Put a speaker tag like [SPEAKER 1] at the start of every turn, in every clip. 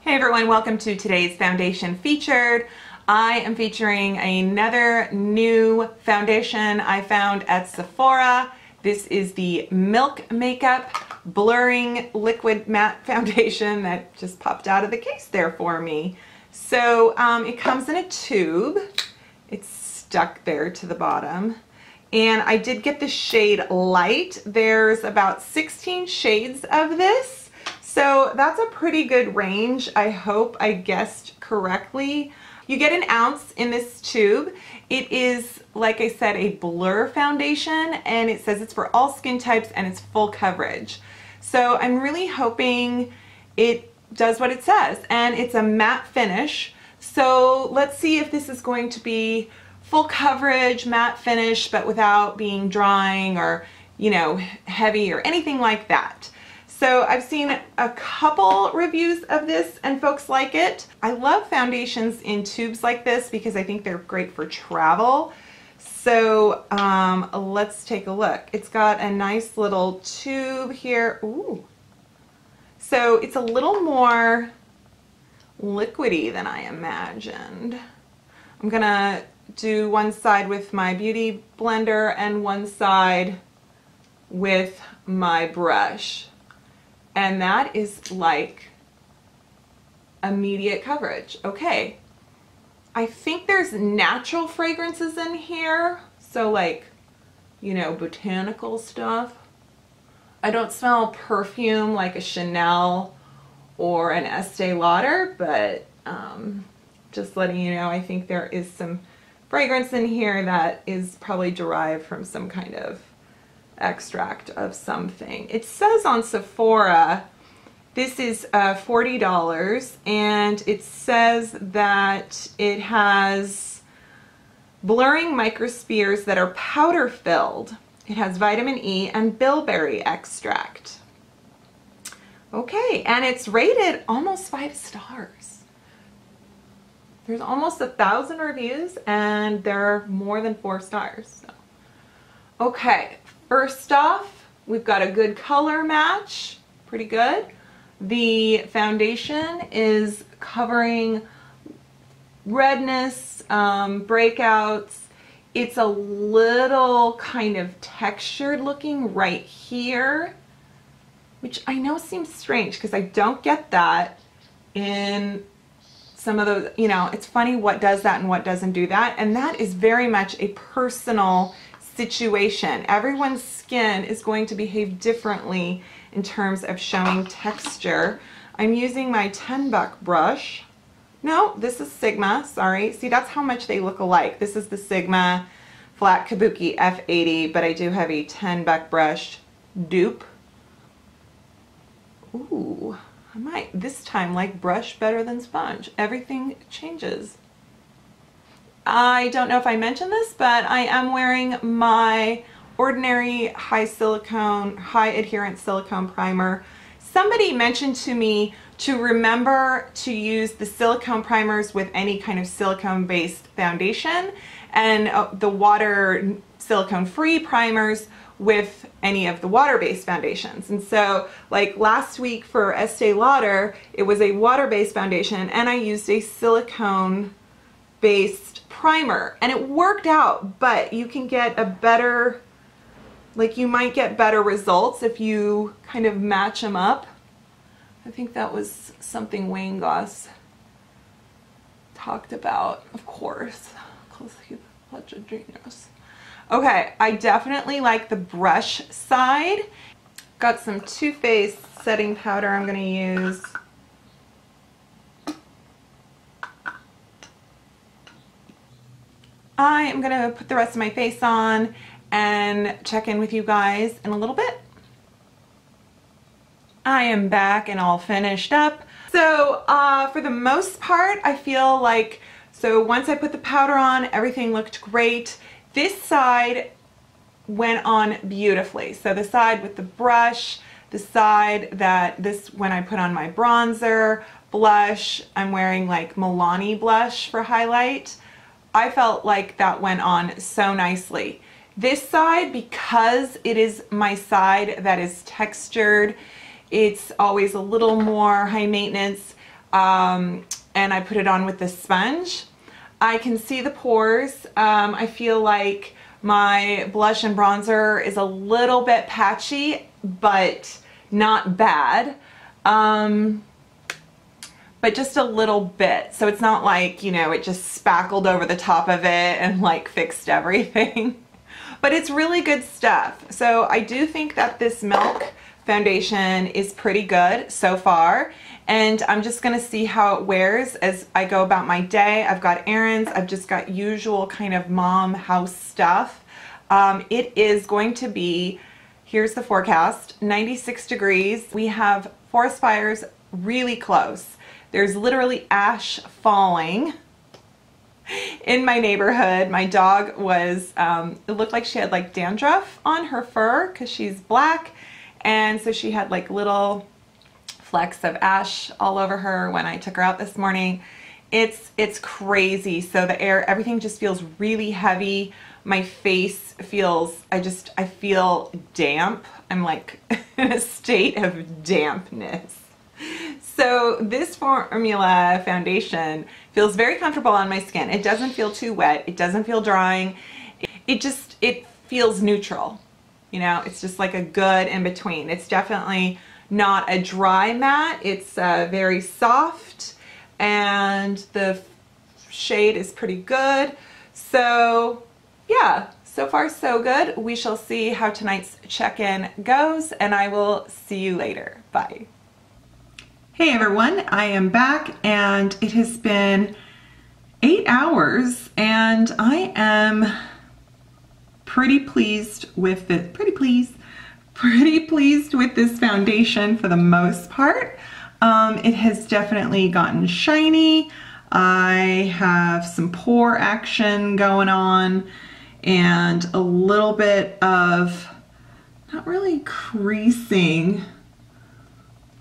[SPEAKER 1] Hey everyone, welcome to today's foundation featured. I am featuring another new foundation I found at Sephora. This is the Milk Makeup Blurring Liquid Matte Foundation that just popped out of the case there for me. So it comes in a tube. It's stuck there to the bottom. And I did get the shade Light. There's about 16 shades of this. So that's a pretty good range. I hope I guessed correctly. You get an ounce in this tube. It is, like I said, a blur foundation, and it says it's for all skin types and it's full coverage. So I'm really hoping it does what it says, and it's a matte finish. So let's see if this is going to be full coverage, matte finish, but without being drying or, you know, heavy or anything like that. So I've seen a couple reviews of this and folks like it. I love foundations in tubes like this because I think they're great for travel. So let's take a look. It's got a nice little tube here. Ooh. So it's a little more liquidy than I imagined. I'm gonna do one side with my beauty blender and one side with my brush. And that is like immediate coverage. Okay. I think there's natural fragrances in here. So like, you know, botanical stuff. I don't smell perfume like a Chanel or an Estee Lauder, but just letting you know, I think there is some fragrance in here that is probably derived from some kind of extract of something. It says on Sephora this is $40, and it says that it has blurring microspheres that are powder filled. It has vitamin E and bilberry extract. Okay, and it's rated almost 5 stars. There's almost 1,000 reviews and there are more than 4 stars. So. Okay. First off, we've got a good color match, pretty good. The foundation is covering redness, breakouts. It's a little kind of textured looking right here, which I know seems strange because I don't get that in some of those, you know, it's funny what does that and what doesn't do that. And that is very much a personal situation. Everyone's skin is going to behave differently in terms of showing texture. I'm using my 10-buck brush. No, this is Sigma, sorry. See, that's how much they look alike. This is the Sigma Flat Kabuki F80, but I do have a 10-buck brush dupe. Ooh, I might this time like brush better than sponge. Everything changes. I don't know if I mentioned this, but I am wearing my ordinary high adherence silicone primer. Somebody mentioned to me to remember to use the silicone primers with any kind of silicone-based foundation and the water silicone-free primers with any of the water-based foundations. And so like last week for Estee Lauder, it was a water-based foundation and I used a silicone-based primer and it worked out, but you can get a better, like you might get better results if you kind of match them up. I think that was something Wayne Goss talked about, of course. Okay, I definitely like the brush side. Got some Too Faced setting powder I'm going to use. I am going to put the rest of my face on and check in with you guys in a little bit. I am back and all finished up. So for the most part, I feel like, so once I put the powder on, everything looked great. This side went on beautifully. So the side with the brush, the side that when I put on my bronzer, blush, I'm wearing like Milani blush for highlight. I felt like that went on so nicely. This side, because it is my side that is textured, it's always a little more high maintenance. and I put it on with the sponge. I can see the pores. I feel like my blush and bronzer is a little bit patchy, but not bad. But just a little bit. So it's not like, you know, it just spackled over the top of it and like fixed everything. But it's really good stuff. So I do think that this Milk foundation is pretty good so far. And I'm just gonna see how it wears as I go about my day. I've got errands, I've just got usual kind of mom house stuff. It is going to be, here's the forecast, 96 degrees. We have forest fires really close. There's literally ash falling in my neighborhood. My dog was, it looked like she had like dandruff on her fur because she's black. And so she had like little flecks of ash all over her when I took her out this morning. It's crazy. So the air, everything just feels really heavy. My face feels, I feel damp. I'm like in a state of dampness. So this formula foundation feels very comfortable on my skin. It doesn't feel too wet. It doesn't feel drying. It feels neutral. You know, it's just like a good in between. It's definitely not a dry matte. It's very soft and the shade is pretty good. So yeah, so far so good. We shall see how tonight's check-in goes and I will see you later. Bye. Hey everyone, I am back and it has been 8 hours and I am pretty pleased with this, pretty pleased with this foundation for the most part. It has definitely gotten shiny. I have some pore action going on and a little bit of, not really creasing.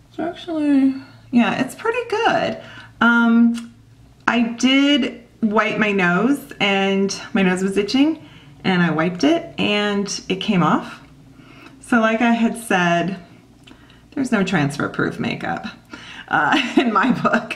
[SPEAKER 1] It's actually, yeah, it's pretty good. I did wipe my nose and my nose was itching and I wiped it and it came off. So like I had said, there's no transfer proof makeup in my book.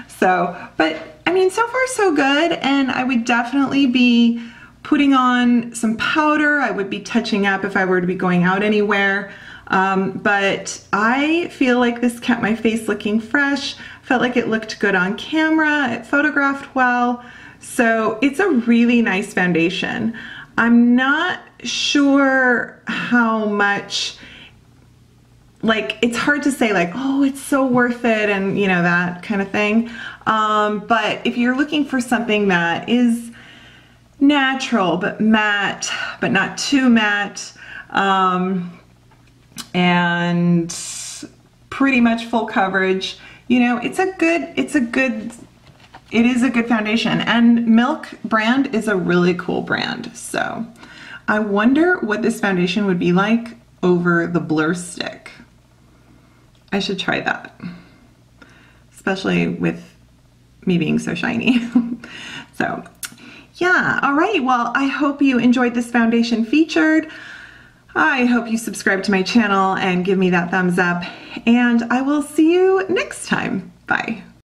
[SPEAKER 1] So, but I mean, so far so good. And I would definitely be putting on some powder. I would be touching up if I were to be going out anywhere. But I feel like this kept my face looking fresh. Felt like it looked good on camera. It photographed well. So it's a really nice foundation. I'm not sure how much, like, it's hard to say like, oh, it's so worth it and you know, that kind of thing. But if you're looking for something that is natural but matte, but not too matte, and pretty much full coverage, you know, it is a good foundation. And Milk brand is a really cool brand. So I wonder what this foundation would be like over the Blur Stick. I should try that, especially with me being so shiny. So yeah, all right, well, I hope you enjoyed this foundation featured. I hope you subscribe to my channel and give me that thumbs up, and I will see you next time. Bye.